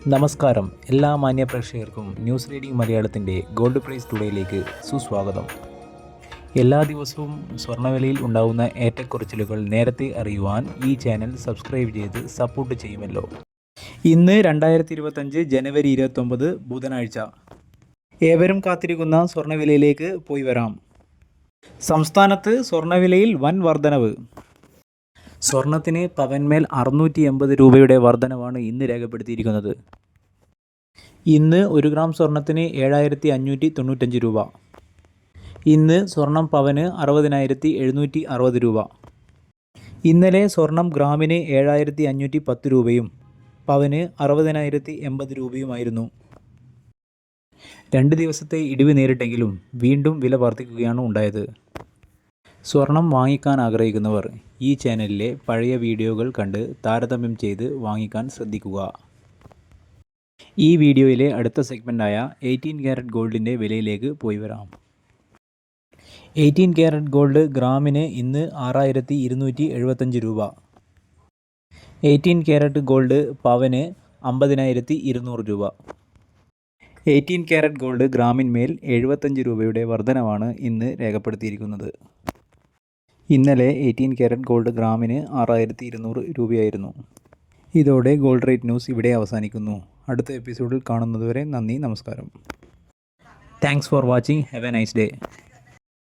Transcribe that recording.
നമസ്കാരം എല്ലാ മാന്യ പ്രേക്ഷകർക്കും ന്യൂസ് റീഡിംഗ് മലയാളത്തിൻ്റെ ഗോൾഡ് പ്രൈസ് ടുഡേയിലേക്ക് സുസ്വാഗതം. എല്ലാ ദിവസവും സ്വർണ്ണവിലയിൽ ഉണ്ടാകുന്ന ഏറ്റക്കുറച്ചിലുകൾ നേരത്തെ അറിയുവാൻ ഈ ചാനൽ സബ്സ്ക്രൈബ് ചെയ്ത് സപ്പോർട്ട് ചെയ്യുമല്ലോ. ഇന്ന് 2025 ജനുവരി 29 ബുധനാഴ്ച. ഏവരും കാത്തിരിക്കുന്ന സ്വർണ്ണവിലയിലേക്ക് പോയി വരാം. സംസ്ഥാനത്ത് സ്വർണ്ണവിലയിൽ വൻ വർധനവ്. സ്വർണത്തിന് പവന്മേൽ 680 രൂപയുടെ വർധനവാണ് ഇന്ന് രേഖപ്പെടുത്തിയിരിക്കുന്നത്. ഇന്ന് 1 ഗ്രാം സ്വർണത്തിന് 7595 രൂപ. ഇന്ന് സ്വർണം പവന് 60,760 രൂപ. ഇന്നലെ സ്വർണം ഗ്രാമിന് 7510 രൂപയും പവന് 60,080 രൂപയുമായിരുന്നു. 2 ദിവസത്തെ ഇടിവ് നേരിട്ടെങ്കിലും വീണ്ടും വില വർദ്ധിക്കുകയാണ് ഉണ്ടായത്. സ്വർണം വാങ്ങിക്കാൻ ആഗ്രഹിക്കുന്നവർ ഈ ചാനലിലെ പഴയ വീഡിയോകൾ കണ്ട് താരതമ്യം ചെയ്ത് വാങ്ങിക്കാൻ ശ്രദ്ധിക്കുക. ഈ വീഡിയോയിലെ അടുത്ത സെഗ്മെൻറ്റായ 18 ക്യാരറ്റ് ഗോൾഡിൻ്റെ വിലയിലേക്ക് പോയി വരാം. 18 ക്യാരറ്റ് ഗോൾഡ് ഗ്രാമിന് ഇന്ന് 6275 രൂപ. 18 ക്യാരറ്റ് ഗോൾഡ് പവന് 50,200 രൂപ. 18 ക്യാരറ്റ് ഗോൾഡ് ഗ്രാമിന്മേൽ 75 രൂപയുടെ വർധനവാണ് ഇന്ന് രേഖപ്പെടുത്തിയിരിക്കുന്നത്. ഇന്നലെ 18 ക്യാരറ്റ് ഗോൾഡ് ഗ്രാമിന് 6200 രൂപയായിരുന്നു. ഇതോടെ ഗോൾഡ് റേറ്റ് ന്യൂസ് ഇവിടെ അവസാനിക്കുന്നു. അടുത്ത എപ്പിസോഡിൽ കാണുന്നതുവരെ നന്ദി, നമസ്കാരം. Thanks for watching. Have A nice day.